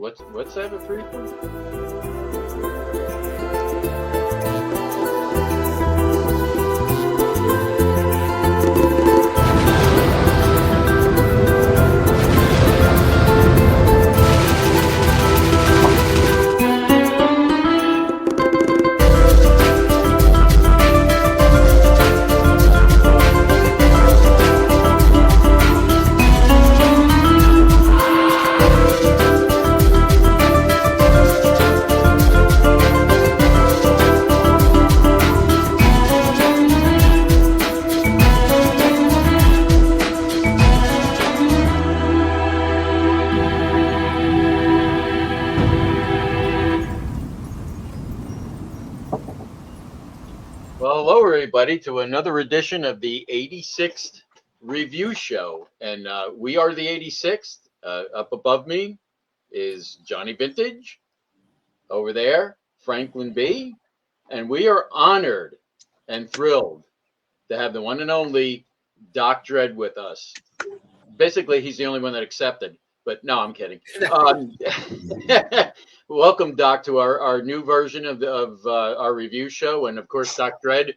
What's that a prequel? Well, hello everybody to another edition of the 86th review show, and we are the 86th. Up above me is Johnny Vintage. Over there, Franklin B. And we are honored and thrilled to have the one and only Doc Dredd with us. Basically, he's the only one that accepted, but no, I'm kidding. Welcome, Doc, to our new version of our review show. And of course, Doc Dredd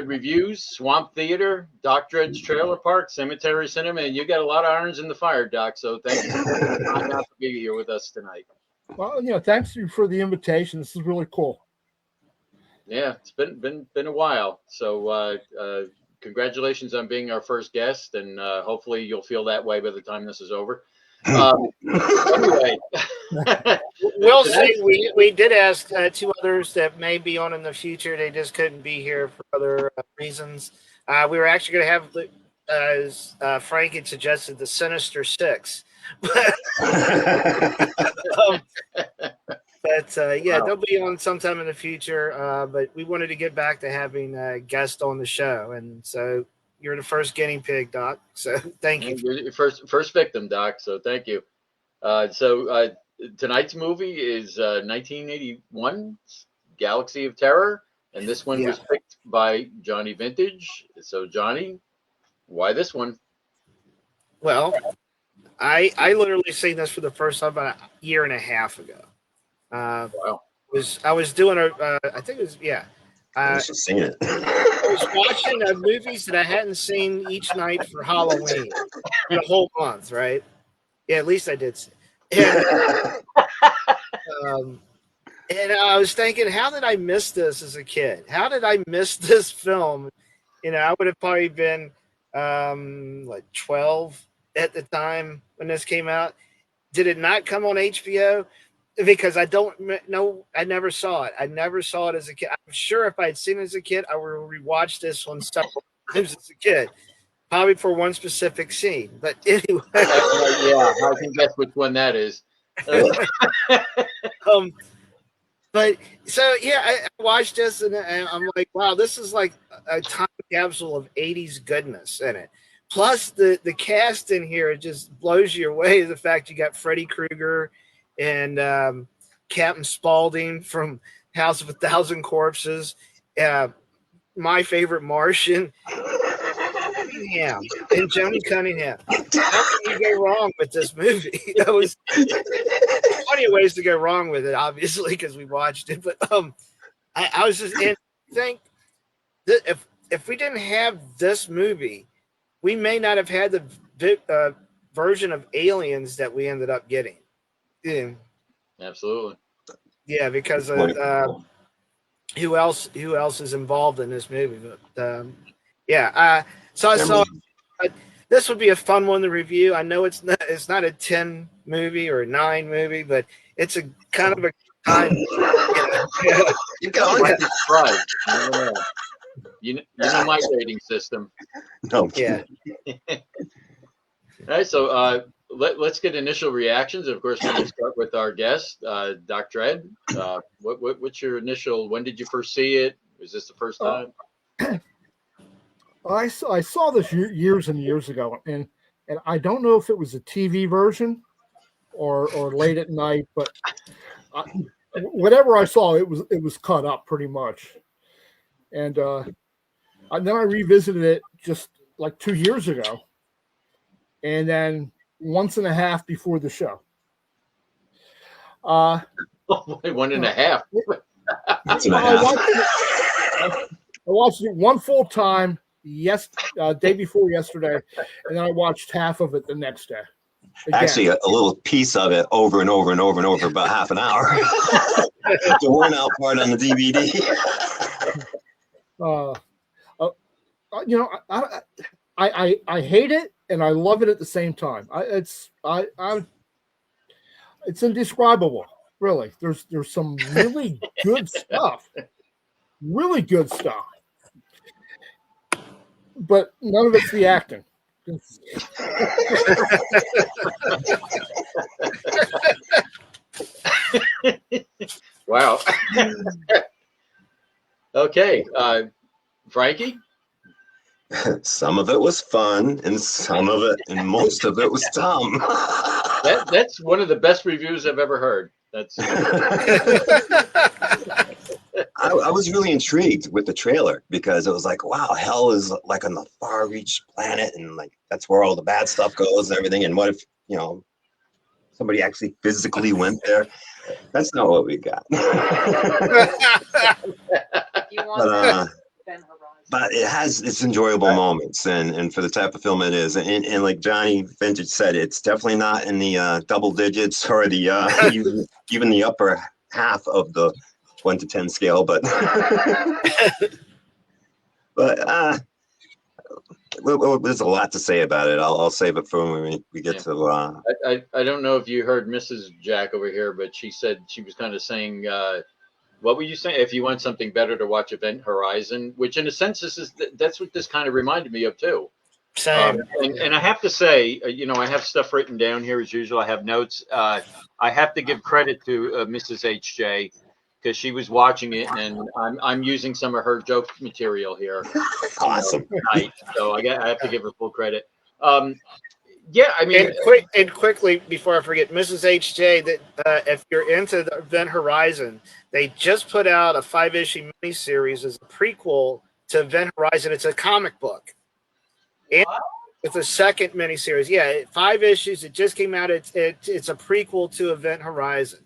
Reviews, Swamp Theater, Doc Dredd's Trailer Park, Cemetery Cinema, and you got a lot of irons in the fire, Doc. So thank you for coming out to be here with us tonight. Well, thanks you for the invitation. This is really cool. Yeah, it's been a while. So congratulations on being our first guest, and hopefully you'll feel that way by the time this is over. Anyway, we'll see. We did ask two others that may be on in the future. They just couldn't be here for other reasons. We were actually going to have, as Frank had suggested, the Sinister Six. But they'll be on sometime in the future. But we wanted to get back to having a guest on the show, and so you're the first guinea pig, Doc. So thank you. You're first victim, Doc. So thank you. Tonight's movie is 1981's Galaxy of Terror, and this one was picked by Johnny Vintage. So Johnny, why this one? Well, I literally seen this for the first time about a year and a half ago. Wow. I was doing I think it was I should seen it. I was watching movies that I hadn't seen each night for Halloween the whole month, right? Yeah, at least I did. And I was thinking, how did I miss this as a kid? How did I miss this film? I would have probably been 12 at the time when this came out. Did it not come on HBO? Because I don't know, I never saw it. I never saw it as a kid. I'm sure if I had seen it as a kid, I would rewatch this one several times as a kid, probably for one specific scene. But anyway, I can guess which one that is. But so I watched this and I'm like, wow, this is like a time capsule of 80s goodness in it. Plus the cast in here just blows you away. The fact you got Freddy Krueger and Captain Spaulding from House of a Thousand Corpses, my favorite Martian, Cunningham, and Joni Cunningham. How can you go wrong with this movie? There was plenty of ways to go wrong with it, obviously, because we watched it. But I was just think that if we didn't have this movie, we may not have had the version of Aliens that we ended up getting. Yeah. Absolutely. Yeah, because who else is involved in this movie? But so I saw this would be a fun one to review. I know it's not a 10 movie or a 9 movie, but it's a kind of a time. You going? Right. You know my rating system. No. Yeah. All right, so let's get initial reactions. Of course, we're going to start with our guest, Doc Dredd. What's your initial? When did you first see it? Was this the first time? I saw this years and years ago, and I don't know if it was a TV version or late at night, but whatever I saw, it was cut up pretty much. And then I revisited it just like 2 years ago, and then once and a half before the show. Uh, One and a half. That's and a I half. watched it one full time day before yesterday, and then I watched half of it the next day. Again. Actually, a little piece of it over and over and over and over about half an hour. The worn out part on the DVD. I hate it and I love it at the same time. It's indescribable, really. There's some really good stuff, but none of it's the acting. Wow. Okay, Frankie. Some of it was fun, and most of it was dumb. That's one of the best reviews I've ever heard. That's. I was really intrigued with the trailer because it was like, wow, hell is like on the far reach planet, and like that's where all the bad stuff goes and everything. And what if somebody actually physically went there? That's not what we got. But it has its enjoyable moments, and for the type of film it is, and like Johnny Vintage said, it's definitely not in the double digits or the even the upper half of the 1 to 10 scale, but there's a lot to say about it. I'll save it for when we get to. I don't know if you heard Mrs. Jack over here, but she said she was kind of saying. What were you saying? If you want something better to watch Event Horizon, which in a sense that's what this kind of reminded me of too. Same. And I have to say, I have stuff written down here as usual. I have notes. I have to give credit to Mrs. HJ because she was watching it, and I'm using some of her joke material here. Awesome. Tonight, so I have to give her full credit. Yeah, I mean, quickly before I forget, Mrs. HJ, that if you're into the Event Horizon, they just put out a 5-issue miniseries as a prequel to Event Horizon. It's a comic book. And it's a second miniseries. Yeah, 5 issues. It just came out. It's a prequel to Event Horizon.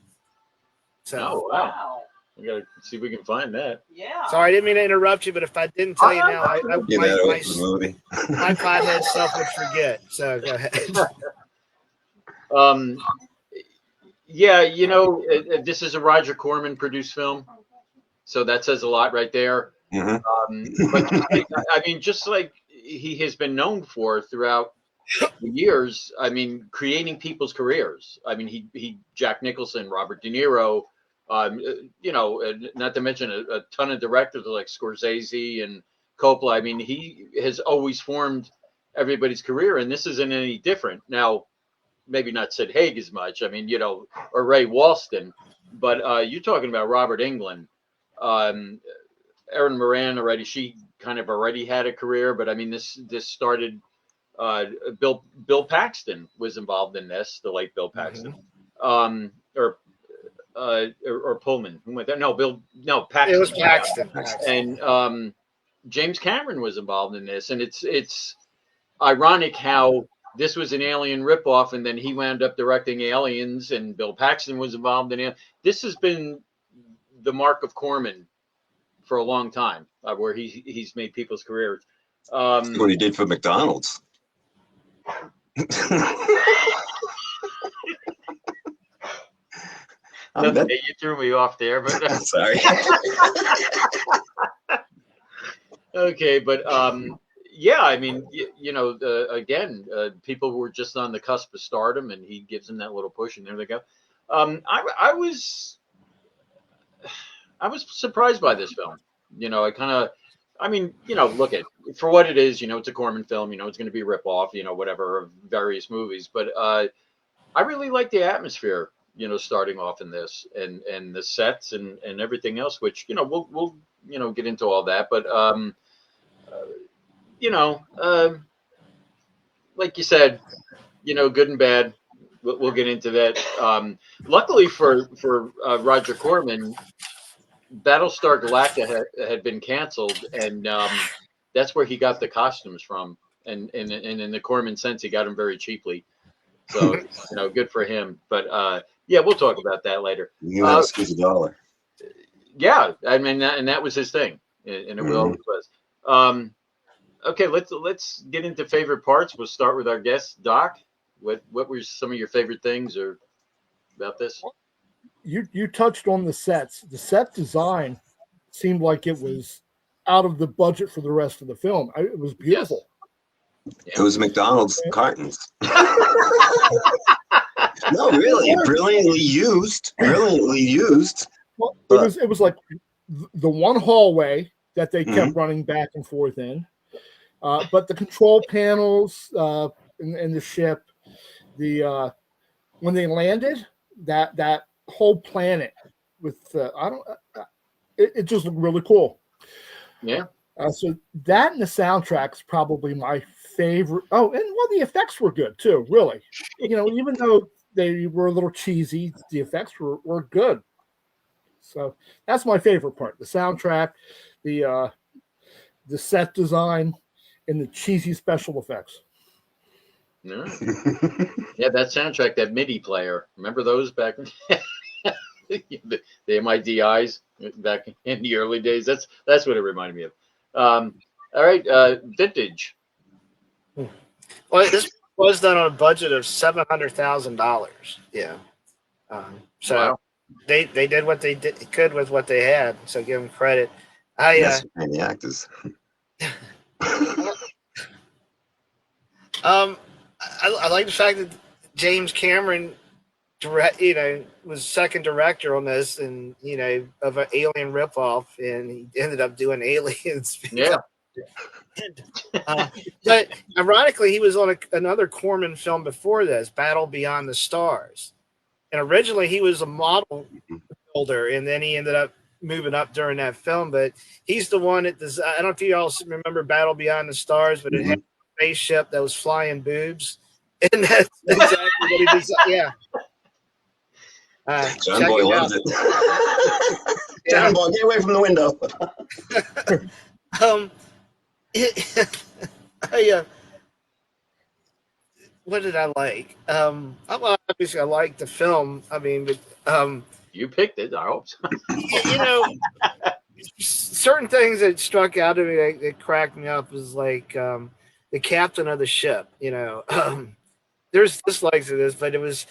So, wow. We gotta see if we can find that. Yeah. Sorry, I didn't mean to interrupt you, but if I didn't tell you now, my pothead self would forget. So go ahead. Yeah, this is a Roger Corman produced film, so that says a lot right there. Mm-hmm. But I mean, just like he has been known for throughout the years, I mean, creating people's careers. I mean, he Jack Nicholson, Robert De Niro. Not to mention a ton of directors like Scorsese and Coppola. I mean, he has always formed everybody's career, and this isn't any different. Now, maybe not Sid Haig as much. I mean, or Ray Walston, but you're talking about Robert Englund, Erin Moran already. She kind of already had a career, but I mean, this started. Bill Paxton was involved in this, the late Bill Paxton, or Pullman. Who went there? No, Paxton. It was Paxton. And James Cameron was involved in this, and it's ironic how this was an Alien ripoff, and then he wound up directing Aliens, and Bill Paxton was involved in it. This has been the mark of Corman for a long time, where he's made people's careers. What he did for McDonald's. Okay, you threw me off there, but sorry. Okay, but yeah, I mean, again, people who were just on the cusp of stardom, and he gives them that little push, and there they go. I was surprised by this film. Look at for what it is. It's a Corman film. It's going to be a ripoff. Whatever of various movies, but I really like the atmosphere. Starting off in this and the sets and everything else, which we'll get into all that, but like you said, good and bad. We'll get into that. Luckily for Roger Corman, Battlestar Galactica had been canceled, and that's where he got the costumes from. And in the Corman sense, he got them very cheaply. So good for him. But yeah, we'll talk about that later. You know, squeeze a dollar. Yeah, I mean, that was his thing, and it always was. Okay, let's get into favorite parts. We'll start with our guest, Doc. What were some of your favorite things or about this? You touched on the sets. The set design seemed like it was out of the budget for the rest of the film. It was beautiful. It was McDonald's cartons. No, really, brilliantly used. Well, it was like the one hallway that they kept running back and forth in, but the control panels in the ship, when they landed, that whole planet with it just looked really cool. Yeah. So that and the soundtrack's probably my favorite. Oh, and the effects were good too. Really, even though they were a little cheesy, the effects were good. So that's my favorite part: the soundtrack, the set design, and the cheesy special effects. Yeah, that soundtrack, that MIDI player. Remember those back in the MIDIs back in the early days? That's what it reminded me of. All right, vintage. Well, this was done on a budget of $700,000. Yeah. So Wow. they did what they could with what they had. So give them credit. And the actors. I like the fact that James Cameron was second director on this, and of an Alien ripoff, and he ended up doing Aliens. Yeah. But ironically, he was on another Corman film before this, Battle Beyond the Stars, and originally he was a model builder, and then he ended up moving up during that film. But he's the one that I don't know if you all remember Battle Beyond the Stars, but it had a spaceship that was flying boobs, and that's exactly what he did. Yeah. John Boy loves it. John Boy, get away from the window. What did I like? Obviously I liked the film. I mean, but you picked it. I hope so. Certain things that struck out to me that cracked me up was like the captain of the ship. There's dislikes of this, but it was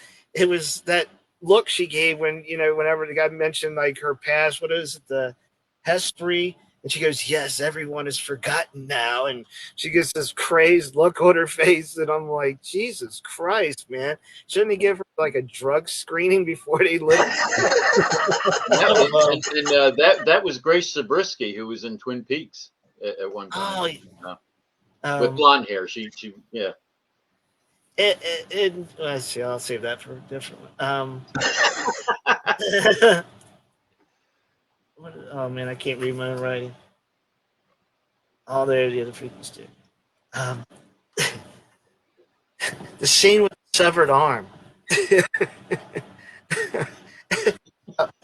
that look she gave when whenever the guy mentioned like her past. What is it, the history? And she goes, yes, everyone is forgotten now. And she gets this crazed look on her face. And I'm like, Jesus Christ, man. Shouldn't he give her like a drug screening before they live? That was Grace Zabriskie, who was in Twin Peaks at one time. With blonde hair. She yeah. Let's see. I'll save that for a different one. Oh man, I can't read my own writing. Oh, there the other freaking stick. The scene with the severed arm.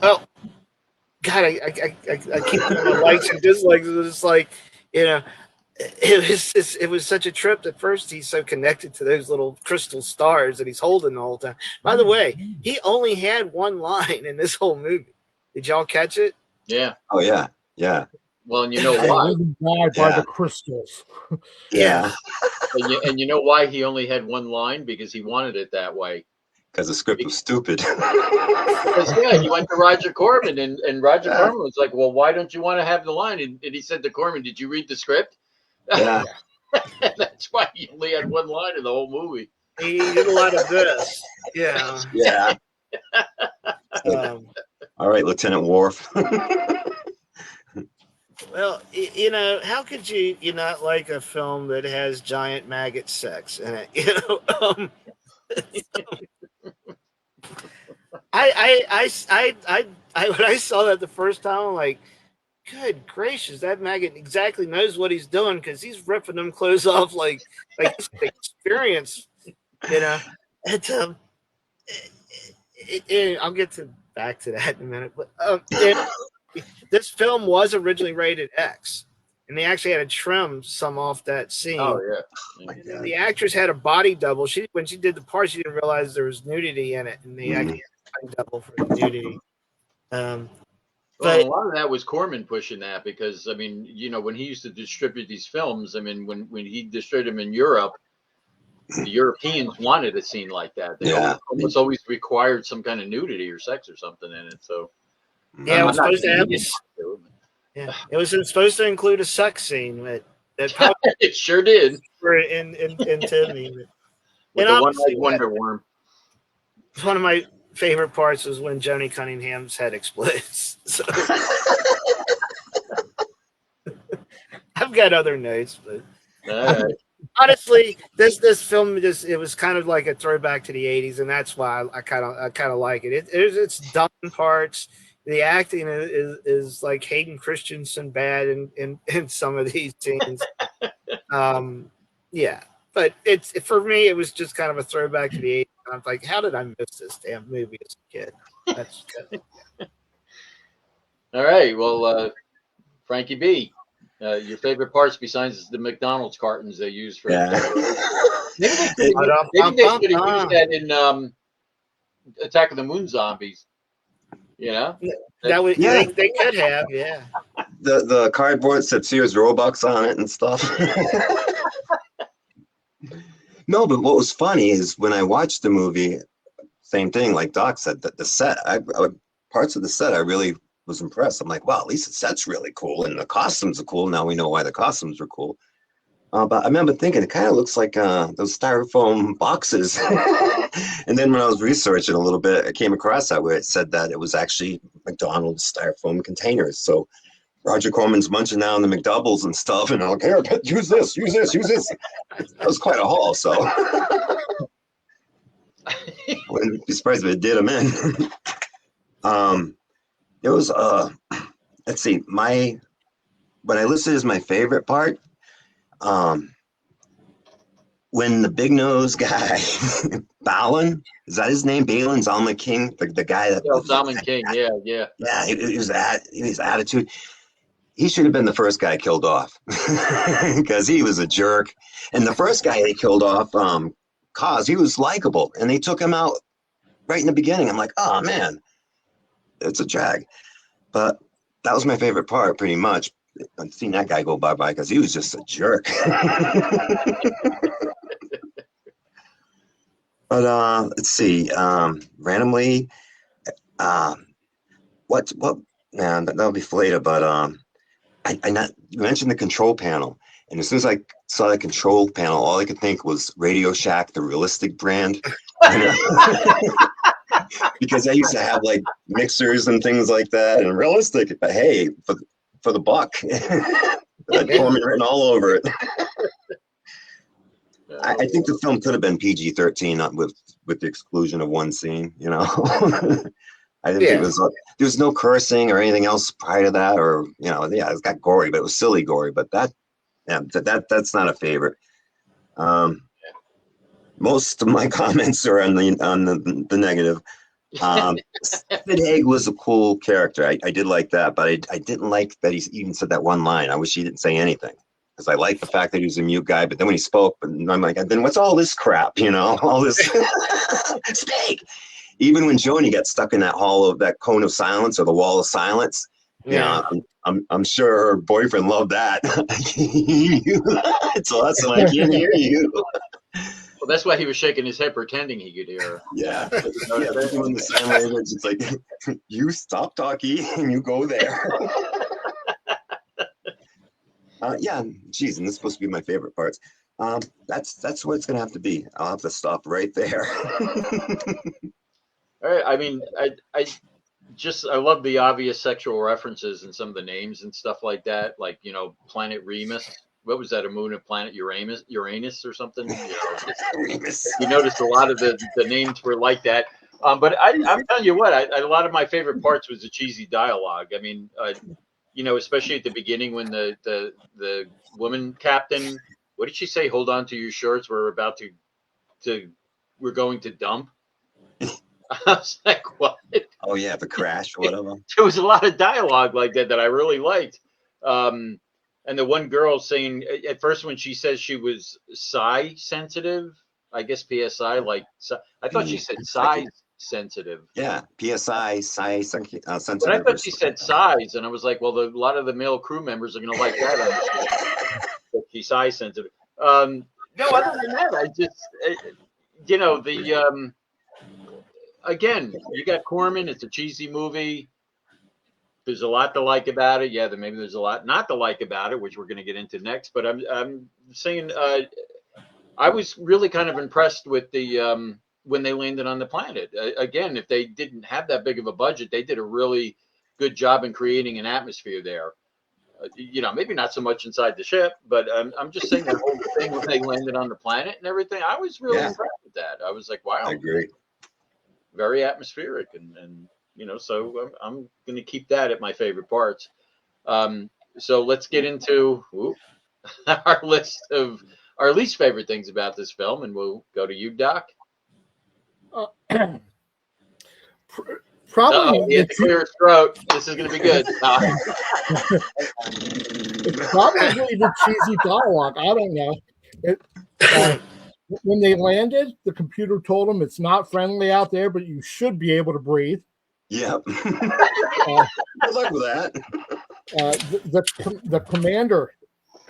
Oh, God, I keep my likes and dislikes. It was like, it was such a trip. At first, he's so connected to those little crystal stars that he's holding the whole time. By the way, he only had one line in this whole movie. Did y'all catch it? Yeah. Oh yeah. Yeah. Well, and you know why? By the crystals. Yeah. And you know why he only had one line? Because he wanted it that way. Because the script was stupid. Yeah, he went to Roger Corman, and Roger Corman was like, "Well, why don't you want to have the line?" And he said to Corman, "Did you read the script?" Yeah. That's why he only had one line in the whole movie. He did a lot of this. Yeah. Yeah. All right, Lieutenant Worf. Well, how could you not like a film that has giant maggot sex in it? When I saw that the first time, I'm like, good gracious, that maggot exactly knows what he's doing because he's ripping them clothes off like experience, And I'll get back to that in a minute. But this film was originally rated X, and they actually had to trim some off that scene. Oh yeah. My And then God. the actress had a body double. When she did the part, she didn't realize there was nudity in it, and they actually had a body double for the nudity. Well, But a lot of that was Corman pushing that because I mean, when he used to distribute these films, I mean, when he distributed them in Europe, the Europeans wanted a scene like that. They almost always required some kind of nudity or sex or something in it. So yeah, it was I'm not supposed to have saying this. he didn't. Yeah, it was supposed to include a sex scene that probably It sure did. were into me. With And the obviously, one-eyed Wonder Worm. one of my favorite parts was when Joni Cunningham's head explodes. So I've got other notes, but All right. honestly, this film it was kind of like a throwback to the '80s, and that's why I kind of like it. It's dumb parts. The acting is like Hayden Christensen bad in some of these scenes. Yeah, but for me, it was just kind of a throwback to the '80s. I'm like, how did I miss this damn movie as a kid? That's good. All right. Well, Frankie B, your favorite parts besides the McDonald's cartons they use for Yeah. maybe they should have used that in Attack of the Moon Zombies. That was Yeah. they could have, yeah. The cardboard said Sears Robux on it and stuff. No, but what was funny is when I watched the movie, same thing, like Doc said, that the set, parts of the set, I really was impressed. I'm like, wow, at least the set's really cool, and the costumes are cool. Now we know why the costumes are cool. But I remember thinking it kind of looks like those styrofoam boxes. And then when I was researching a little bit, I came across that where it said that it was actually McDonald's styrofoam containers. So Roger Corman's munching down the McDoubles and stuff, and I'm like, here, use this. That was quite a haul, so I wouldn't be surprised if it did them in. It was let's see, what I listed as my favorite part, when the big nose guy, Baelon, is that his name? Baelon, Zalman King, the guy that Zalman King, yeah. Yeah, his attitude. He should have been the first guy killed off because he was a jerk. And the first guy they killed off, Kaz, he was likable, and they took him out right in the beginning. I'm like, oh man, it's a drag. But that was my favorite part, pretty much. I've seen that guy go bye-bye because he was just a jerk. But let's see, randomly, what? Man, that'll be for later. But you mentioned the control panel, and as soon as I saw the control panel, all I could think was Radio Shack, the realistic brand. Because I used to have like mixers and things like that, and realistic. But hey, for the buck, Corman written all over it. I think the film could have been PG-13, with the exclusion of one scene. I didn't think there was no cursing or anything else prior to that, or it got gory, but it was silly gory. But that's not a favorite. Most of my comments are on the negative. Sid Haig was a cool character. I did like that, but I didn't like that he even said that one line. I wish he didn't say anything, because I liked the fact that he was a mute guy. But then when he spoke, I'm like, then what's all this crap? All this steak. Even when Joni got stuck in that that cone of silence, or the wall of silence, I'm sure her boyfriend loved that. It's awesome. I can't hear you. Well, that's why he was shaking his head, pretending he could hear her. Yeah. Doing the sign language, it's like, you stop talking and you go there. Geez, and this is supposed to be my favorite parts. That's what it's gonna have to be. I'll have to stop right there. All right. I mean, I love the obvious sexual references and some of the names and stuff like that. Like, Planet Remus. What was that? A moon of planet Uranus or something? You noticed a lot of the names were like that. But I'm telling you what, a lot of my favorite parts was the cheesy dialogue. I mean, especially at the beginning when the woman captain, what did she say? Hold on to your shirts. We're going to dump. I was like, what? Oh yeah, the crash or whatever. There was a lot of dialogue like that I really liked. And the one girl saying at first when she says she was psi sensitive, I guess PSI, like I thought she said size sensitive. Yeah, PSI, size sensitive. But I thought she said size, and I was like, well, a lot of the male crew members are going to like that. She's size sensitive. No, other than that, I just, you know, the again, you got Corman. It's a cheesy movie. There's a lot to like about it. Yeah, maybe there's a lot not to like about it, which we're going to get into next. But I'm saying I was really kind of impressed with the when they landed on the planet. Again, if they didn't have that big of a budget, they did a really good job in creating an atmosphere there. You know, maybe not so much inside the ship, but I'm just saying that whole thing when they landed on the planet and everything. I was really impressed with that. I was like, wow, I agree. Very atmospheric, and you know, so I'm going to keep that at my favorite parts. So let's get into our list of our least favorite things about this film, and we'll go to you, Doc. Probably he had to clear his throat. This is going to be good. It's probably the cheesy dialogue. I don't know. When they landed, the computer told them it's not friendly out there, but you should be able to breathe. Yep. Good luck with that. The commander,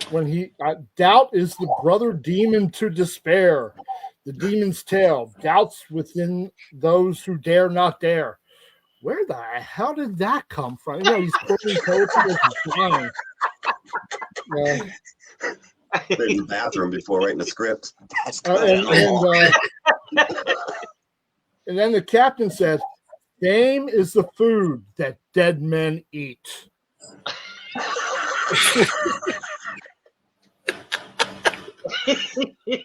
when he doubt is the brother demon to despair, the demon's tale, doubts within those who dare not dare. Where the hell did that come from? You know, he's quoting poetry as he's flying. In the bathroom before writing the script. And then the captain said, "Fame is the food that dead men eat."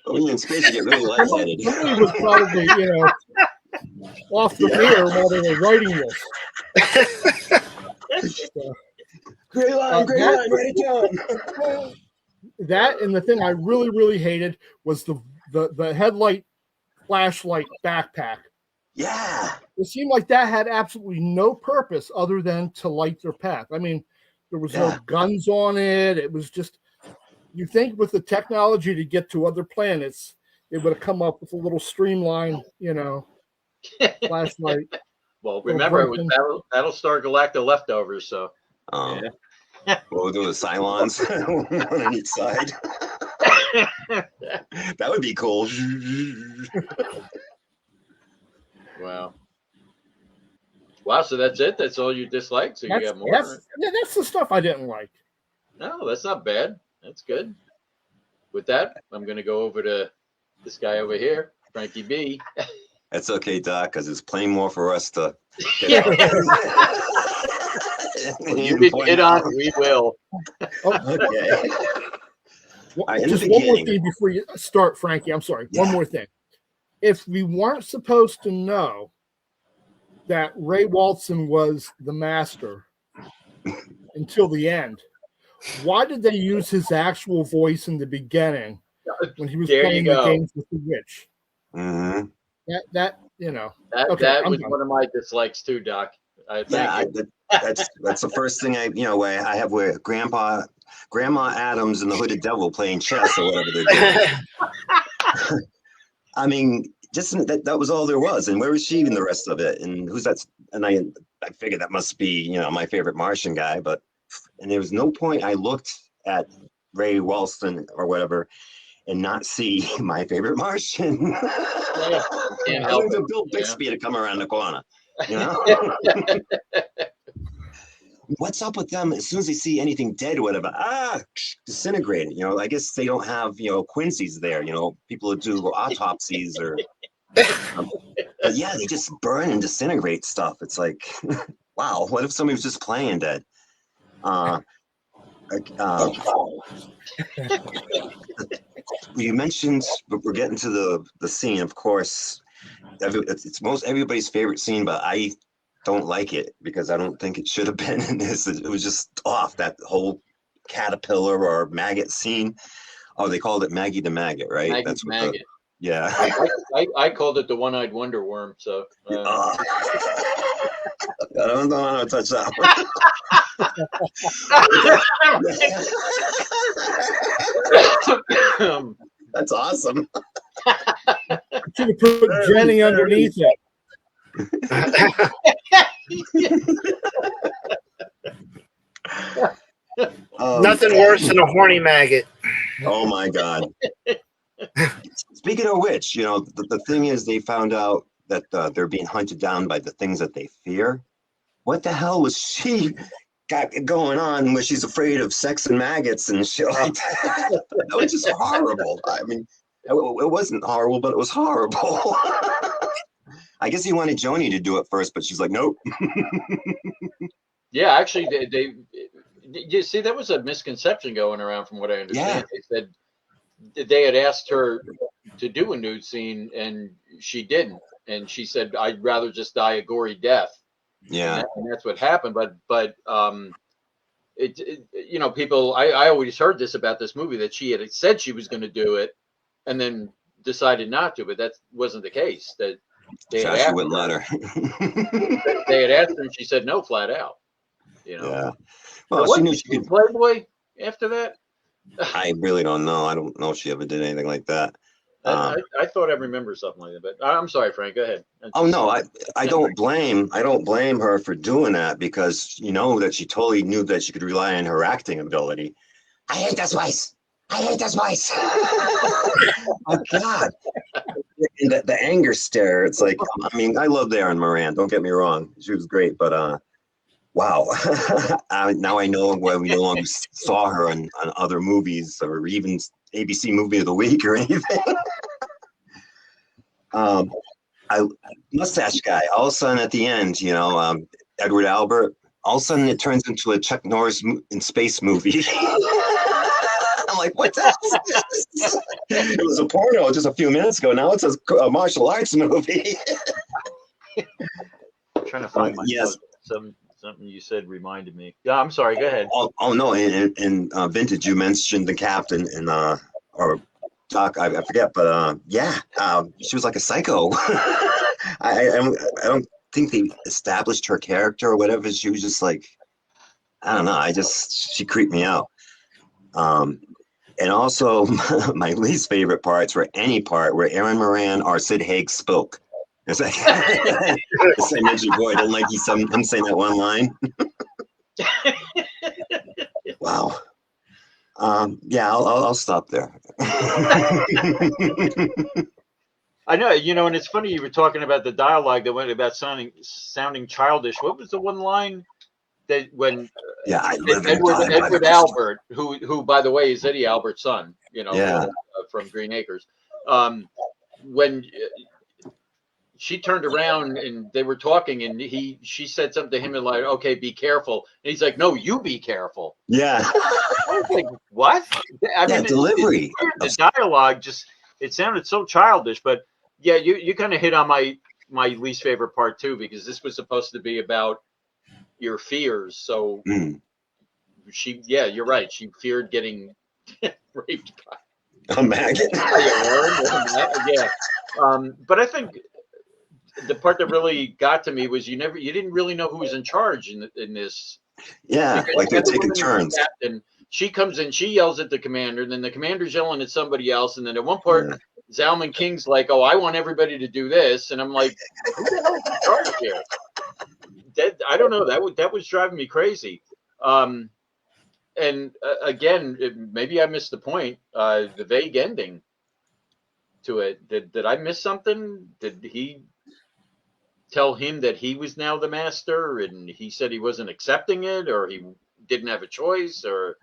When you're in space, you get really lightheaded. Somebody was probably, you know, off the air while they were writing this. Great line, write it down. That and the thing I really, really hated was the headlight flashlight backpack. Yeah. It seemed like that had absolutely no purpose other than to light their path. I mean, there was no guns on it. It was just, you think with the technology to get to other planets, it would have come up with a little streamlined, you know, flashlight. Well, remember, it was Battlestar Galactica leftovers, so. What we'll do with Cylons, one on each side. That would be cool. Wow. Wow, so that's it? That's all you disliked? So you got more? That's the stuff I didn't like. No, that's not bad. That's good. With that, I'm going to go over to this guy over here, Frankie B. That's okay, Doc, because there's plenty more for us to get you didn't hit on, we will. Okay. Just one more thing before you start, Frankie. I'm sorry. Yeah. One more thing. If we weren't supposed to know that Ray Walston was the master until the end, why did they use his actual voice in the beginning when he was playing the games with the witch? Mm-hmm. That you know. That was one of my dislikes too, Doc. That's the first thing I have where Grandma Adams and the Hooded Devil playing chess or whatever they're doing. I mean, just that was all there was. And where was she in the rest of it? And who's that? And I figured that must be, my favorite Martian guy. And there was no point I looked at Ray Walston or whatever and not see my favorite Martian. Can't help it. Bill Bixby to come around the corner. What's up with them? As soon as they see anything dead or whatever, disintegrated. I guess they don't have Quincy's there. People who do autopsies or. But yeah, they just burn and disintegrate stuff. It's like, wow. What if somebody was just playing dead? You mentioned, but we're getting to the scene. Of course, it's most everybody's favorite scene, but I don't like it because I don't think it should have been in this. It was just off, that whole caterpillar or maggot scene. Oh, they called it Maggie the Maggot, right? Maggie That's what Maggot. Yeah. I called it the one-eyed wonder worm. So I don't know how to touch that one. That's awesome. Should have put Jenny underneath it. Nothing worse than a horny maggot. Oh my God. Speaking of which, the thing is, they found out that they're being hunted down by the things that they fear. What the hell was she got going on where she's afraid of sex and maggots and shit like that? That was just horrible. I mean, it wasn't horrible, but it was horrible. I guess he wanted Joni to do it first, but she's like, nope. Yeah, actually, they you see, that was a misconception going around from what I understand. Yeah. They said they had asked her to do a nude scene and she didn't. And she said, I'd rather just die a gory death. Yeah. And that's what happened. But people, I always heard this about this movie, that she had said she was going to do it and then decided not to, but that wasn't the case. That they she wouldn't let her. They had asked her and she said no, flat out. Yeah. Well, so she knew she could. Playboy after that? I really don't know. I don't know if she ever did anything like that. I thought I remember something like that, but I'm sorry, Frank. Go ahead. Oh no, I don't blame her for doing that, because that she totally knew that she could rely on her acting ability. I hate this voice. Oh God. And the anger stare. It's like, I mean, I loved Erin Moran. Don't get me wrong, she was great, but wow. Now I know why we no longer saw her on other movies or even ABC Movie of the Week or anything. Mustache guy. All of a sudden at the end, Edward Albert. All of a sudden it turns into a Chuck Norris in space movie. I'm like, what's that? It was a porno just a few minutes ago. Now it's a martial arts movie. I'm trying to find my notes. Something you said reminded me. Yeah, I'm sorry. Go ahead. Oh no! In Vintage, you mentioned the captain and or Doc, I forget, but she was like a psycho. I don't think they established her character or whatever. She was just like, I don't know. She creeped me out. And also, my least favorite parts were any part where Erin Moran or Sid Haig spoke. It's like, I mentioned, boy, I don't like him saying that one line. Wow. Yeah, I'll stop there. I know, and it's funny you were talking about the dialogue that went about sounding childish. What was the one line that when Edward Albert, who by the way is Eddie Albert's son, from Green Acres, when she turned around and they were talking and she said something to him and like, okay, be careful. And he's like, no, you be careful. Yeah. I was like, what? I mean, delivery. The dialogue it sounded so childish, but yeah, you kind of hit on my least favorite part too, because this was supposed to be about your fears. So you're right. She feared getting raped by a maggot. Yeah. But I think the part that really got to me was you didn't really know who was in charge in this. Yeah, like they're taking turns. And she comes in, she yells at the commander, and then the commander's yelling at somebody else, and then at one part, Zalman King's like, "Oh, I want everybody to do this," and I'm like, "Who the hell is in charge here?" I don't know. That was driving me crazy. And again, maybe I missed the point. The vague ending to it. Did I miss something? Did he tell him that he was now the master and he said he wasn't accepting it, or he didn't have a choice, or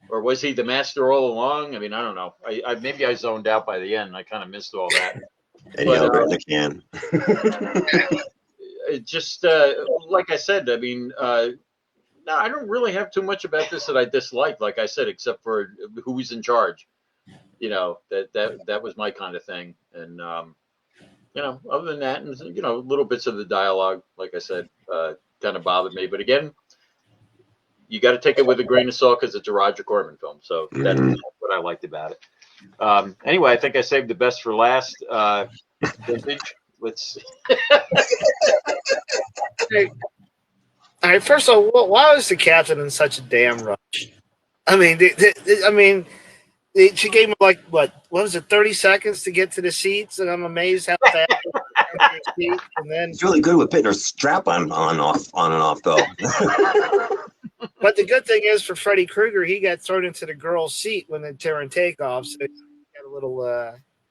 was he the master all along? I mean, I don't know. Maybe I zoned out by the end. I kind of missed all that. Eddie Albert in the can. It just like I said, I mean, no, I don't really have too much about this that I disliked, like I said, except for who was in charge. That was my kind of thing. And other than that, and little bits of the dialogue, like I said, kind of bothered me. But again, you got to take it with a grain of salt because it's a Roger Corman film. So that's what I liked about it. Anyway, I think I saved the best for last. Vintage. Let's. Hey, All right, first of all, why was the captain in such a damn rush? I mean, she gave him like what was it, 30 seconds to get to the seats, and I'm amazed how fast. And then She's really good with putting her strap on and off though. But the good thing is for Freddy Krueger, he got thrown into the girl's seat when they during takeoff, so he got a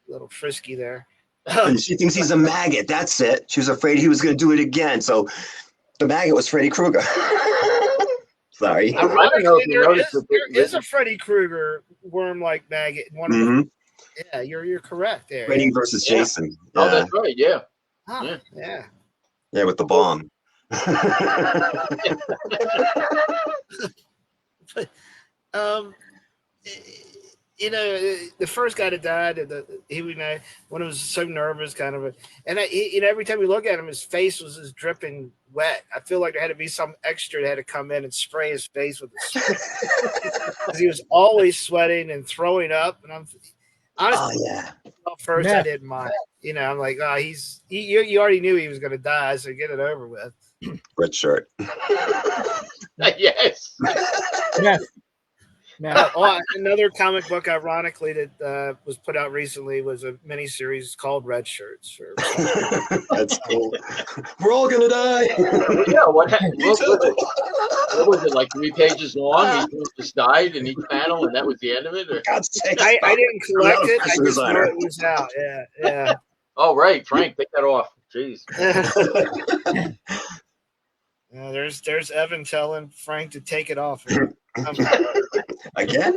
little frisky there. And she thinks he's a maggot. That's it. She was afraid he was going to do it again. So the maggot was Freddy Krueger. Sorry. Ironically, there is a Freddy Krueger worm-like maggot in one of the. Yeah, you're correct there. Freddy versus Jason. Yeah. Oh, that's right. Yeah. Huh, Yeah, with the bomb. But, the first guy that died, when I was so nervous, kind of, and every time we look at him, his face was just dripping wet. I feel like there had to be some extra that had to come in and spray his face with because he was always sweating and throwing up. And I'm honestly, first I didn't mind. I'm like, you already knew he was going to die, so get it over with. Red shirt. Yes. Yes. Another comic book, ironically, that was put out recently was a miniseries called Red Shirts. That's cool. We're all gonna die. Yeah. What was it? Like 3 pages long? He just died in each panel, and that was the end of it. Or? I didn't collect it. I just know it was out. Yeah. Oh right, Frank, take that off. Jeez. There's Evan telling Frank to take it off. Again?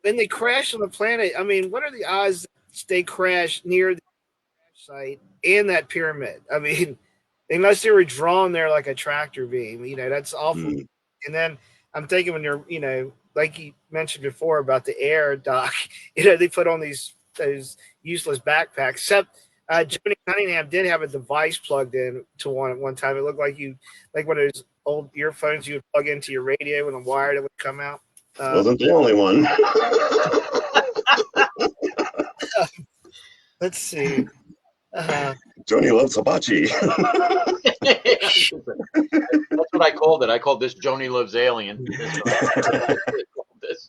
When they crash on the planet, I mean, what are the odds that they crash near the crash site and that pyramid? I mean, unless they were drawn there like a tractor beam, that's awful. And then I'm thinking when you're, like you mentioned before about the air dock, they put on those useless backpacks, except Joni Cunningham did have a device plugged in to one at one time. It looked like one of those old earphones you would plug into your radio and a wire that would come out. Wasn't the only one. Let's see. Joni loves hibachi. That's what I called it. I called this Joni Loves Alien.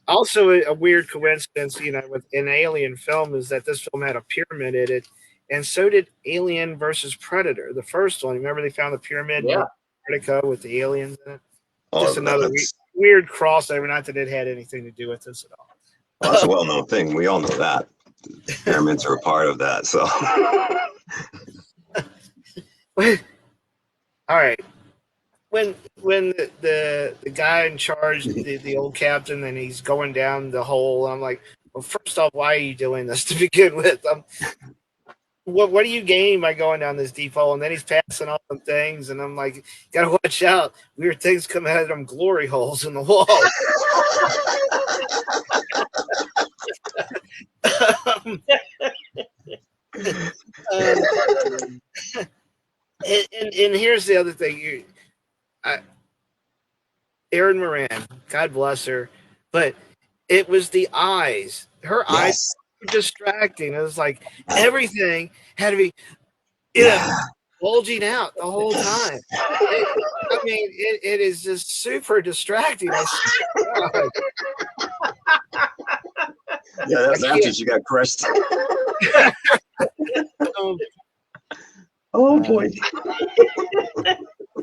Also, a weird coincidence, with an Alien film is that this film had a pyramid in it, and so did Alien versus Predator, the first one. Remember they found the pyramid in Antarctica with the aliens in it? Just another weird crossover, not that it had anything to do with this at all. Well, that's a well-known thing. We all know that. Pyramids are a part of that, so. All right. When the guy in charge, the old captain, and he's going down the hole, I'm like, well, first off, why are you doing this to begin with? What are you gaining by going down this deep hole? And then he's passing all them things, and I'm like, gotta watch out. Weird things come out of them glory holes in the wall. And here's the other thing. Erin Moran, God bless her, but it was the eyes. Her eyes were distracting. It was like everything had to be bulging out the whole time. It is just super distracting. Yeah, that's after she got crushed. Oh boy.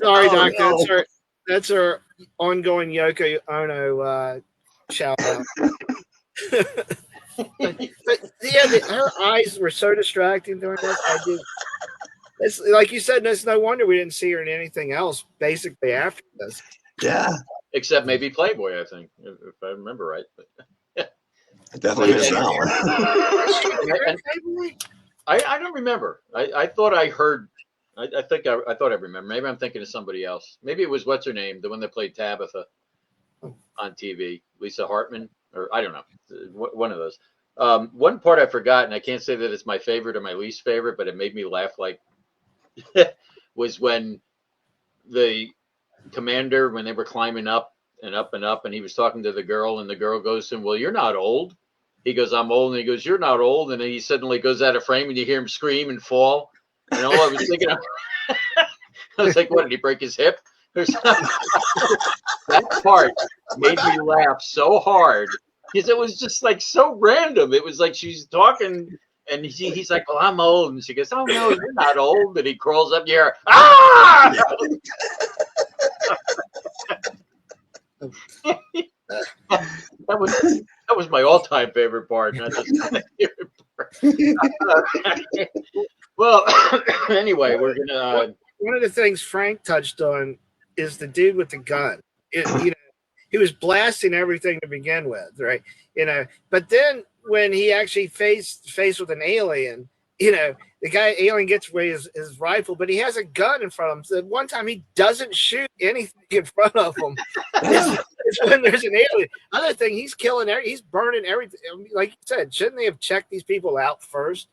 Sorry, Doctor. No. That's our ongoing Yoko Ono shout out. but her eyes were so distracting during this. It's like you said, it's no wonder we didn't see her in anything else basically after this. Yeah. Except maybe Playboy, I think, if I remember right. But I definitely missed that one. I don't remember. I thought I heard. I thought I remember. Maybe I'm thinking of somebody else. Maybe it was what's her name, the one that played Tabitha on TV, Lisa Hartman, or I don't know, one of those. One part I forgot, and I can't say that it's my favorite or my least favorite, but it made me laugh like was when the commander, when they were climbing up and up and up, and he was talking to the girl, and the girl goes to him, "Well, you're not old." He goes, "I'm old," and he goes, "You're not old," and then he suddenly goes out of frame, and you hear him scream and fall. And all I was thinking of, I was like, what, did he break his hip? That part made me laugh so hard because it was just like so random. It was like she's talking and he's like, well, I'm old. And she goes, oh, no, you're not old. And he crawls up here. Ah! That was my all-time favorite part, not just my favorite part. Well, anyway, we're gonna. One of the things Frank touched on is the dude with the gun. He was blasting everything to begin with, right? But then when he actually faced with an alien, the alien gets away his rifle, but he has a gun in front of him. So one time he doesn't shoot anything in front of him. It's when there's an alien. Other thing, he's killing, he's burning everything. Like you said, shouldn't they have checked these people out first?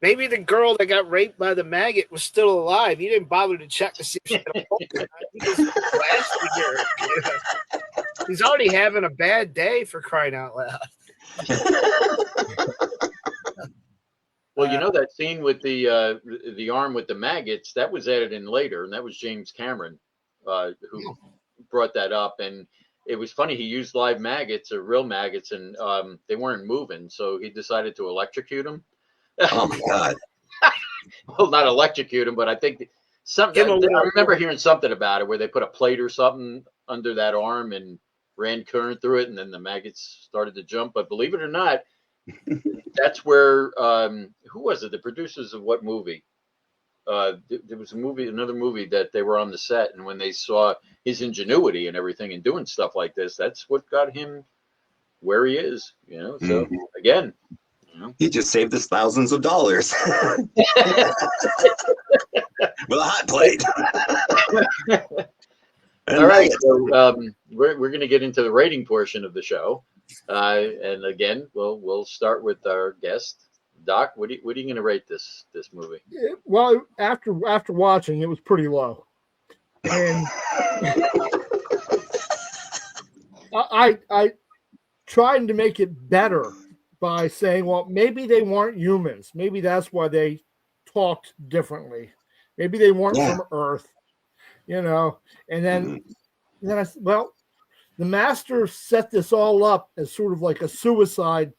Maybe the girl that got raped by the maggot was still alive. He didn't bother to check to see if she had a pulse or not. He just blasted her. He's already having a bad day, for crying out loud. Well, that scene with the arm with the maggots, that was added in later, and that was James Cameron who brought that up. And it was funny, he used live maggots or real maggots, and they weren't moving, so he decided to electrocute them. Oh my God! Well, not electrocute him, but I think something. I remember hearing something about it where they put a plate or something under that arm and ran current through it, and then the maggots started to jump. But believe it or not, that's where who was it? The producers of what movie? There was another movie that they were on the set, and when they saw his ingenuity and everything and doing stuff like this, that's what got him where he is. So again. He just saved us thousands of dollars with a hot plate. All right, so we're going to get into the rating portion of the show, and again, we'll start with our guest, Doc. What are you going to rate this movie? Well, after watching, it was pretty low, and I tried to make it better by saying, well, maybe they weren't humans. Maybe that's why they talked differently. Maybe they weren't from Earth, And then I said, well, the master set this all up as sort of like a suicide,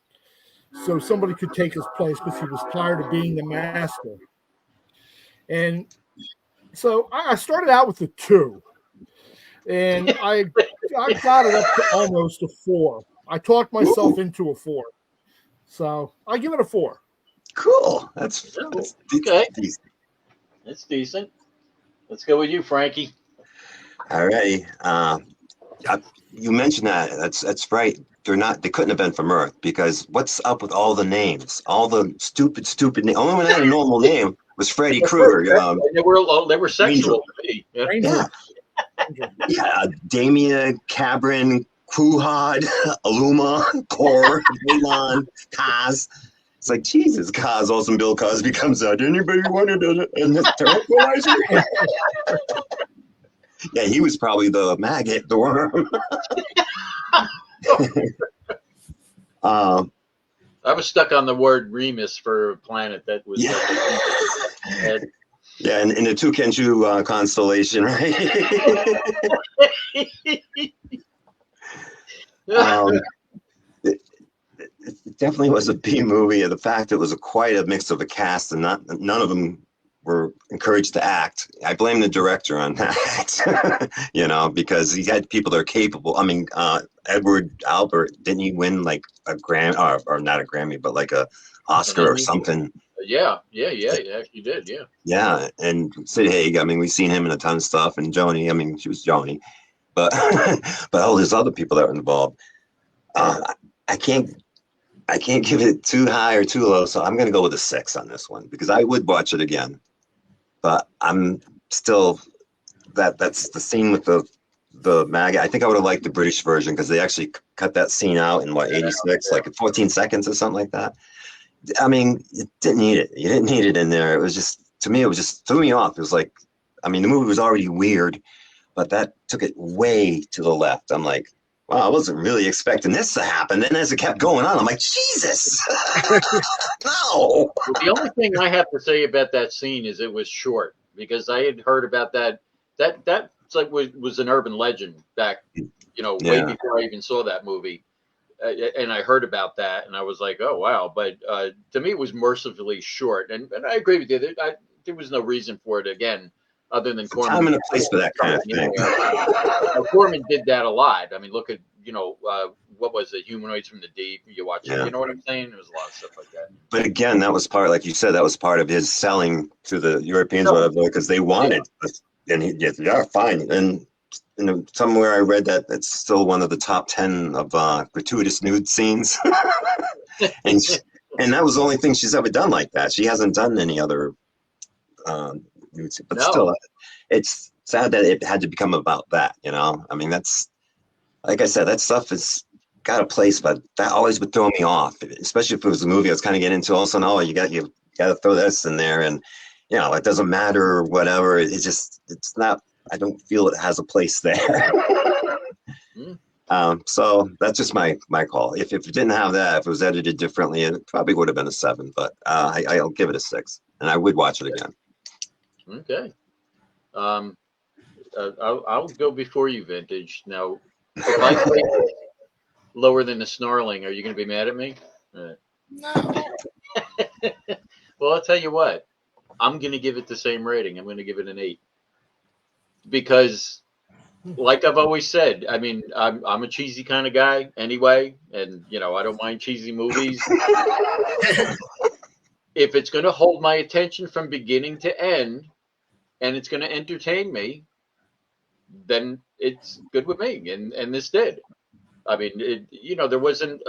so somebody could take his place because he was tired of being the master. And so I started out with a 2, and I got it up to almost a 4. I talked myself into a 4. So I give it a 4. Cool. That's okay. Decent. That's decent. Let's go with you, Frankie. All right. You mentioned that. That's right. They couldn't have been from Earth, because what's up with all the names? All the stupid names. Only one that had a normal name was Freddy Krueger. They were sexual to me. Yeah. Dameia, Cabren, Quuhod, Alluma, Baelon, Kaz. It's like, Jesus, Kaz, also Bill Cosby comes out. Anybody wanted a tranquilizer? Yeah, he was probably the maggot, the worm. I was stuck on the word Remus for a planet that was. Yeah, in the Tukenju constellation, right? It definitely was a B movie. The fact it was quite a mix of a cast, and none of them were encouraged to act. I blame the director on that, because he had people that are capable. I mean, Edward Albert, didn't he win like a Grammy, or not a Grammy, but like a Oscar or something? Yeah, he did, yeah. Yeah, and Sid Haig, I mean, we've seen him in a ton of stuff, and Joni, I mean, she was Joni, but all these other people that were involved, I can't give it too high or too low, so I'm going to go with a 6 on this one, because I would watch it again, but I'm still, that's the scene with the maggot. I think I would have liked the British version, because they actually cut that scene out in 86, like 14 seconds or something like that. I mean, you didn't need it. You didn't need it in there. It was just, to me, it was just threw me off. It was like, I mean, the movie was already weird, but that took it way to the left. I'm like, wow, I wasn't really expecting this to happen. Then as it kept going on, I'm like, Jesus, no. The only thing I have to say about that scene is it was short. because I had heard about that. That's like was an urban legend back, way before I even saw that movie. And I heard about that, and I was like, "Oh wow!" But to me, it was mercifully short, and I agree with you. There was no reason for it again, other than Corman. Time and a place for that kind of thing. Corman did that a lot. I mean, look at what was it, Humanoids from the Deep? You watch it, you know what I'm saying? There was a lot of stuff like that. But again, that was part, like you said, that was part of his selling to the Europeans, whatever, because they wanted. And he, fine. And somewhere I read that it's still one of the top 10 of gratuitous nude scenes. and that was the only thing she's ever done like that. She hasn't done any other nude scenes. But still, it's sad that it had to become about that, I mean, that's, like I said, that stuff has got a place, but that always would throw me off, especially if it was a movie I was kind of getting into. Also, no, you got to throw this in there, and it doesn't matter or whatever. It's not. I don't feel it has a place there. So that's just my call. If it didn't have that, if it was edited differently, it probably would have been a 7. But I'll give it a 6, and I would watch it again. Okay. I'll go before you, Vintage. Now, if I say lower than the snarling, are you going to be mad at me? No. Well, I'll tell you what. I'm going to give it the same rating. I'm going to give it an 8. Because, like I've always said, I mean, I'm a cheesy kind of guy anyway. And, I don't mind cheesy movies. If it's going to hold my attention from beginning to end, and it's going to entertain me, then it's good with me. And this did. I mean, there wasn't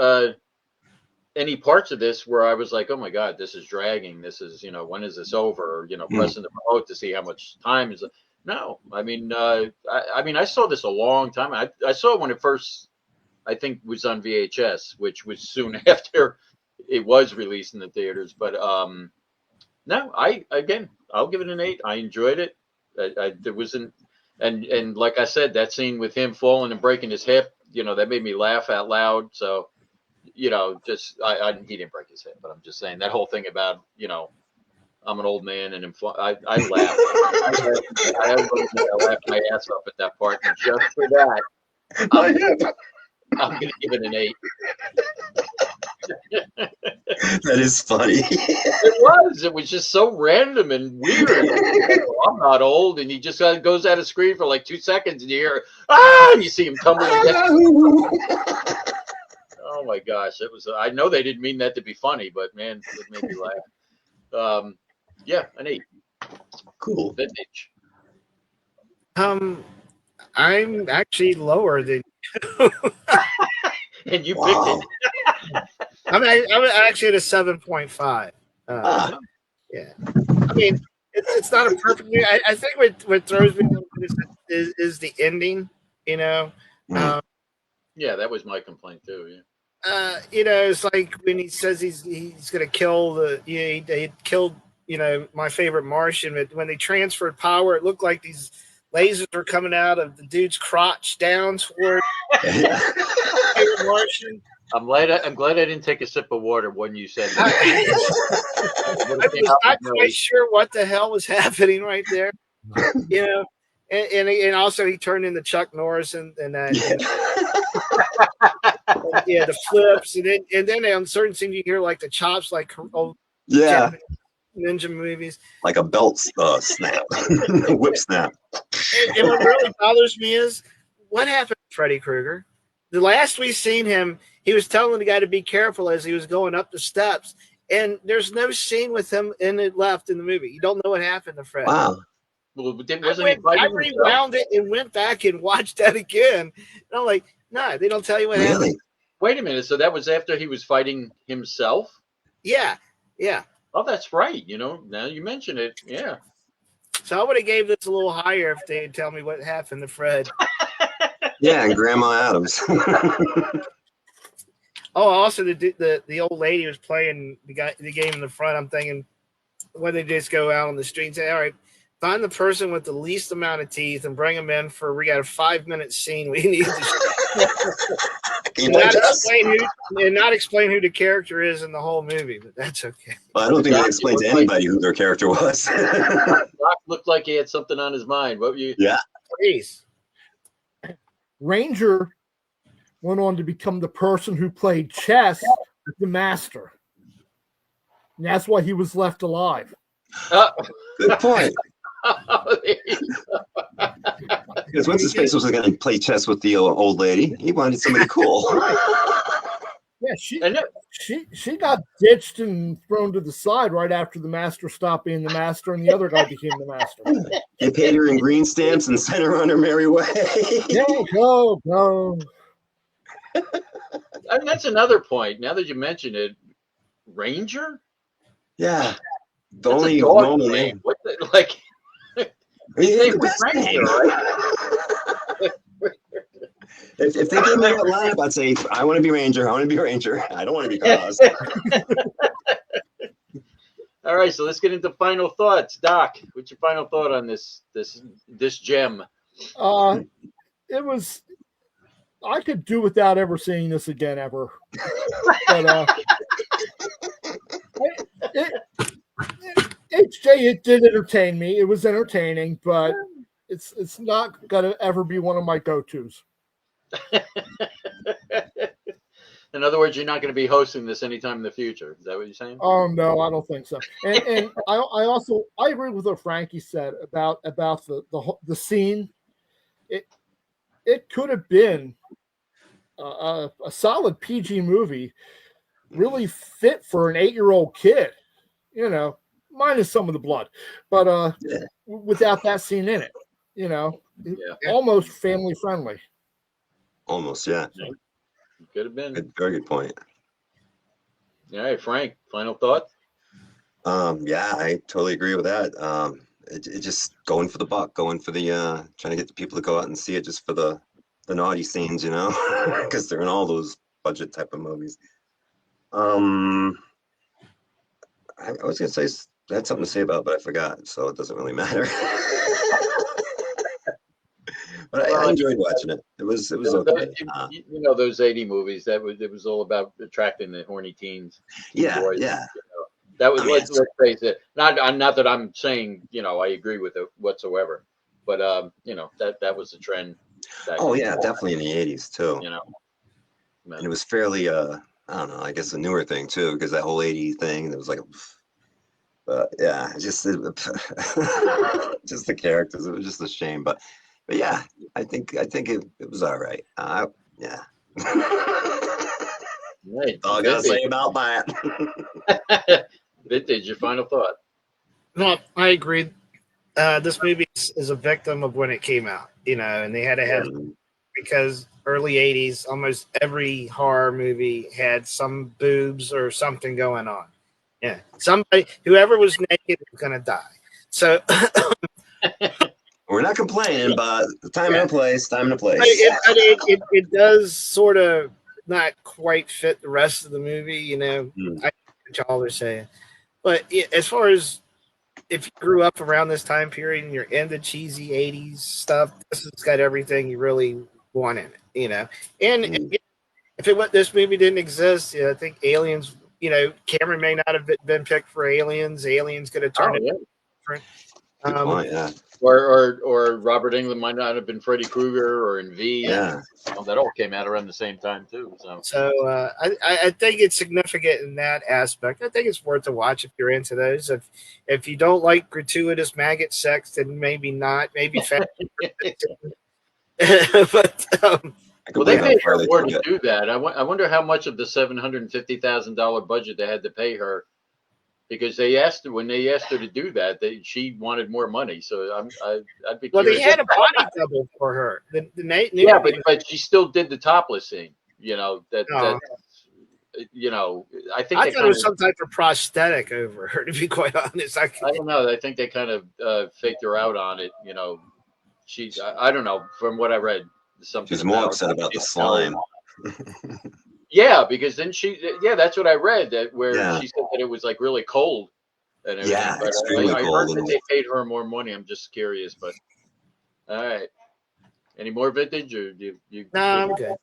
any parts of this where I was like, oh my God, this is dragging. This is, when is this over? Or, pressing the remote to see how much time is. No, I mean, I saw this a long time. I saw it when it first, I think, was on VHS, which was soon after it was released in the theaters. But no, I'll give it an 8. I enjoyed it. There wasn't, and like I said, that scene with him falling and breaking his hip, that made me laugh out loud. So, he didn't break his hip, but I'm just saying that whole thing about, I'm an old man and I laughed. I laughed my ass off at that part. And just for that, I'm going to give it an 8. That is funny. It was just so random and weird. I'm not old, and he just goes out of screen for like 2 seconds, and you hear and you see him tumbling down. Oh my gosh, it was. I know they didn't mean that to be funny, but man, it made me laugh. An 8. Cool. Vintage. I'm actually lower than you. And you picked it. I'm actually at a 7.5. Yeah. I mean, it's not a perfect movie. I think what throws me is the ending, Yeah, that was my complaint too, it's like when he says he's going to kill he killed, my favorite Martian, but when they transferred power, it looked like these lasers were coming out of the dude's crotch down toward favorite Martian. I'm glad I didn't take a sip of water when you said that. I was not quite sure what the hell was happening right there. And also he turned into Chuck Norris and that. The flips and then on certain scenes you hear like the chops, like old Japanese ninja movies, like a belt snap, whip snap. And what really bothers me is what happened to Freddy Krueger. The last we seen him, he was telling the guy to be careful as he was going up the steps, and there's no scene with him left in the movie. You don't know what happened to Fred. Wow. Well, I rewound it and went back and watched that again. And I'm like, no, they don't tell you what happened. Wait a minute. So that was after he was fighting himself? Yeah. Oh, that's right. Now you mention it. Yeah. So I would have gave this a little higher if they'd tell me what happened to Fred. Yeah, and Grandma Adams. Also the old lady was playing the game in the front. I'm thinking, when they just go out on the street and say, all right, find the person with the least amount of teeth and bring them in we got a 5-minute scene we need to Can you play chess? Not explain who the character is in the whole movie, but that's okay. Well, I don't think they explained to anybody who their character was. Doc looked like he had something on his mind. What were you? Yeah. Please. Ranger went on to become the person who played chess with the master. And that's why he was left alive. Good point. Because what's his face was going to play chess with the old lady. He wanted somebody cool. Yeah, she got ditched and thrown to the side right after the master stopped being the master and the other guy became the master. They paid her in green stamps and sent her on her merry way. Go. And that's another point. Now that you mention it, Ranger? Yeah. The That's only a dog normal name. name. What the, like, his name was Ranger, right? If they gave me that lineup, I'd say, I want to be Ranger. I want to be Ranger. I don't want to be Cause. All right, so let's get into final thoughts. Doc, what's your final thought on this gem? It was. I could do without ever seeing this again ever. But it did entertain me. It was entertaining, but it's not gonna ever be one of my go-tos. In other words, you're not going to be hosting this anytime in the future. Is that what you're saying? Oh no, I don't think so. And I agree with what Frankie said about the scene. It could have been a solid PG movie, really fit for an 8-year-old kid, minus some of the blood, but without that scene in it, almost family friendly. Almost, yeah. Could have been. Very good point. All right, Frank, final thought? Yeah, I totally agree with that. It just going for the buck, going for the trying to get the people to go out and see it just for the naughty scenes, because they're in all those budget type of movies. I was gonna say I had something to say about it, but I forgot, so it doesn't really matter. But I enjoyed watching it. It was okay. Those 80 movies, it was all about attracting the horny teens. Yeah, boys, yeah. That was, let's face it. Not that I'm saying, I agree with it whatsoever, but that was the trend. Oh yeah, definitely in the 80s too. And it was fairly I don't know, I guess a newer thing too, because that whole 80s thing, it was like, but yeah, just just the characters. It was just a shame, but yeah, I think it was all right. Yeah. Right. All I gotta say about that. Vintage, your final thought? No, I agree. This movie is a victim of when it came out, and they had to have, because early 80s, almost every horror movie had some boobs or something going on. Yeah. Whoever was naked was going to die. So we're not complaining, but time and a place. It does sort of not quite fit the rest of the movie, I know what y'all are saying. But as far as if you grew up around this time period and you're into cheesy 80s stuff, this has got everything you really want in it, And if this movie didn't exist, I think Aliens, Cameron may not have been picked for Aliens. Aliens could have turned it different. Good point, yeah. Or Robert Englund might not have been Freddy Krueger or in V. Yeah. That all came out around the same time too. So I think it's significant in that aspect. I think it's worth a watch if you're into those. If you don't like gratuitous maggot sex, then maybe not. Maybe but they paid her more to do that. I wonder how much of the $750,000 budget they had to pay her, because when they asked her to do that, she wanted more money. So I'd be curious. Well, they had a body double for her. But she still did the topless scene. I think I thought it was some type of prosthetic over her. To be quite honest, I don't know. I think they kind of faked her out on it. I don't know. From what I read, she's more upset about the slime. Yeah, because then that's what I read, she said that it was like really cold and everything. Yeah, but extremely I cold. heard that they paid her more money. I'm just curious, but all right. Any more vintage, or do you? No, I'm good.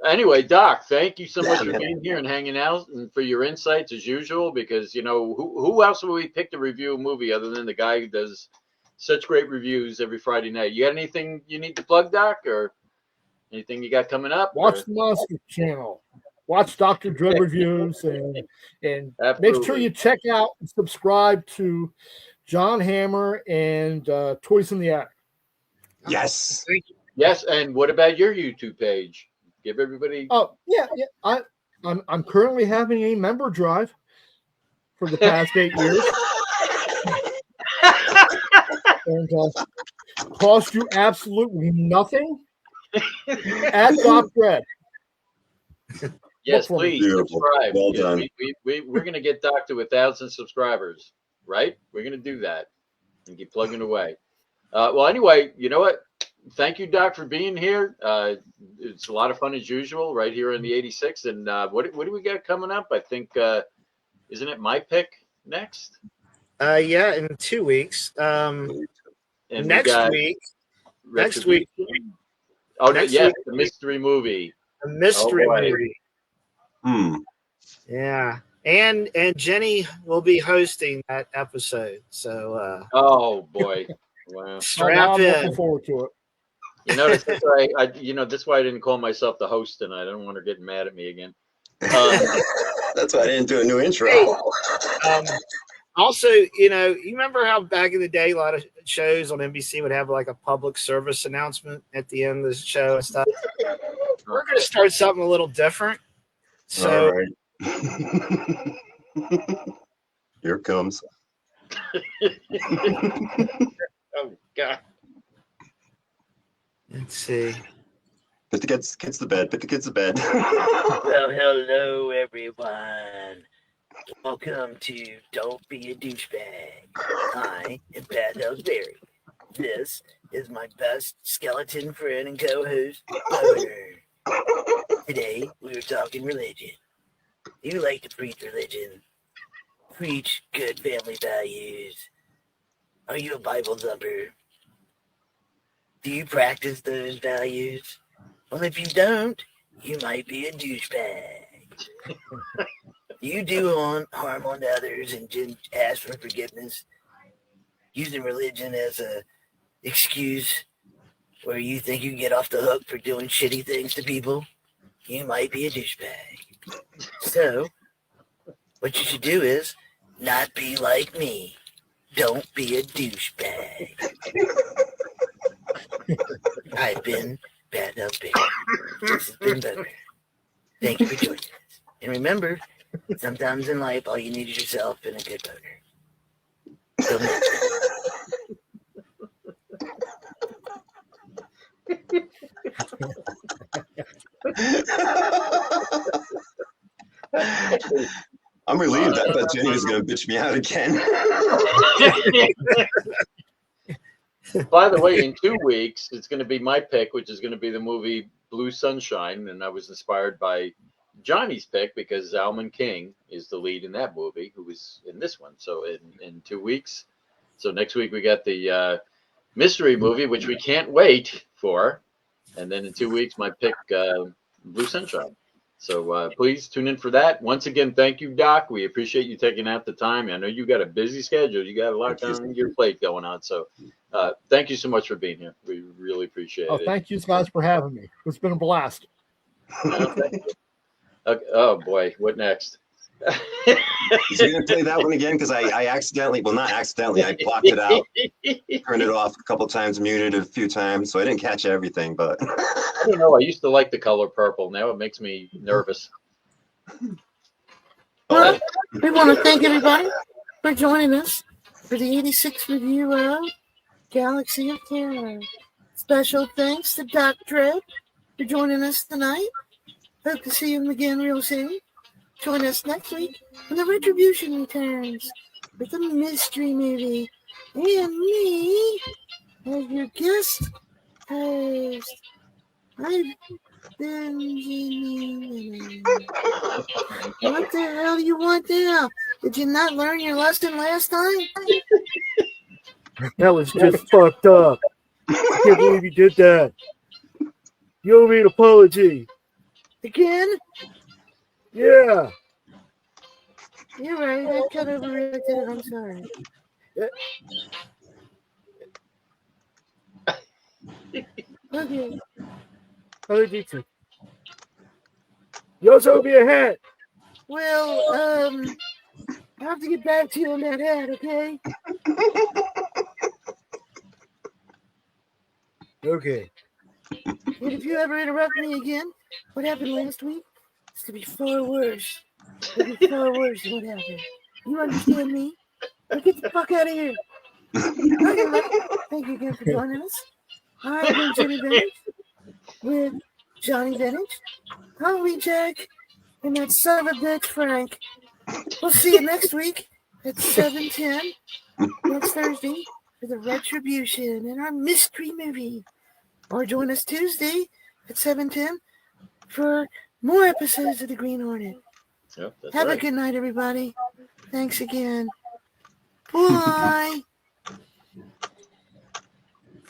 Anyway, Doc, thank you so much for being here and hanging out and for your insights as usual. Because who else would we pick to review a movie other than the guy who does such great reviews every Friday night? You got anything you need to plug, Doc, or anything you got coming up? Watch the Monster Channel. Watch Dr. Dread reviews and make sure you check out and subscribe to John Hammer and Toys in the Attic. Yes. Thank you. Yes, and what about your YouTube page? Give everybody. Oh yeah. I'm currently having a member drive for the past 8 years, and cost you absolutely nothing. At Doc Dread. Yes, please subscribe. Well done. We're going to get Doc to 1,000 subscribers, right? We're going to do that and keep plugging away. Well, anyway, you know what? Thank you, Doc, for being here. It's a lot of fun as usual right here in the 86. And what do we got coming up? I think, isn't it my pick next? Yeah, in 2 weeks. And Next week. Oh, next yes, week. the mystery movie. A mystery boy. movie. Hmm. Yeah. And Jenny will be hosting that episode. So Oh boy. Wow. strap I'm looking in. forward to it. That's why that's why I didn't call myself the host tonight. I don't want her getting mad at me again. That's why I didn't do a new intro. Also, you remember how back in the day, a lot of shows on NBC would have like a public service announcement at the end of the show and stuff. We're going to start something a little different. So, All right. Here it comes. Oh God. let's see. Put the kids to bed. Put the kids to bed. Well, hello, everyone. Welcome to Don't Be a Douchebag. I am Pat Ellsbury. This is my best skeleton friend and co-host, Boner. Today, we were talking religion. Do you like to preach religion? Preach good family values? Are you a Bible thumper? Do you practice those values? Well, if you don't, you might be a douchebag. You do harm on others and just ask for forgiveness, using religion as a excuse where you think you can get off the hook for doing shitty things to people. You might be a douchebag. So, what you should do is not be like me. Don't be a douchebag. I've been Pat Ellsbury. This has been Boner. Thank you for joining us. And remember, sometimes in life, all you need is yourself and a good boner. Till next I'm relieved. I thought Jenny was going to bitch me out again. By the way, in 2 weeks, it's going to be my pick, which is going to be the movie Blue Sunshine, and I was inspired by Johnny's pick because Zalman King is the lead in that movie, who was in this one. So in 2 weeks, so next week we got the mystery movie, which we can't wait for, and then in 2 weeks my pick, Blue Sunshine. So please tune in for that. Once again, thank you, Doc. We appreciate you taking out the time. I know you got a busy schedule. You got a lot on your plate going on. So thank you so much for being here. We really appreciate it. Thank you guys for having me. It's been a blast. Thank you. Okay, oh boy, what next? Is he going to play that one again? Because I accidentally, well, not accidentally, I blocked it out, turned it off a couple times, muted it a few times, so I didn't catch everything. But I don't know. I used to like the color purple. Now it makes me nervous. Well, we want to thank everybody for joining us for the 86th review of Galaxy of Terror. Special thanks to Doc Dread for joining us tonight. Hope to see him again real soon. Join us next week when the Retribution returns with a mystery movie and me as your guest host. I've been What the hell do you want now? Did you not learn your lesson last time? That was just fucked up. I can't believe you did that. You owe me an apology. Again? Yeah. You're right. I kind of overreacted it. I'm sorry. Okay. How did you do? You also owe me a hat. Well, I have to get back to you on that hat, okay? Okay. And if you ever interrupt me again, what happened last week? It's gonna be far worse. It'll be far worse than what happened. You understand me? Now get the fuck out of here. Okay, everybody. Thank you again for joining us. I've been Jimmy Vintage with Johnny Vintage, Holy Jack, and that son of a bitch Frank. We'll see you next week at 7:10 next Thursday for the Retribution and our mystery movie. Or join us Tuesday at 7:10 for more episodes of The Green Hornet. Yep, that's Have right. a good night, everybody. Thanks again. Bye.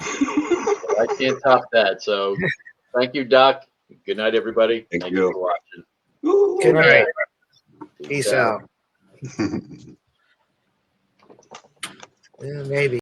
I can't top that. So thank you, Doc. Good night, everybody. Thank you you. for watching. Good night. Peace Peace out. Yeah, maybe.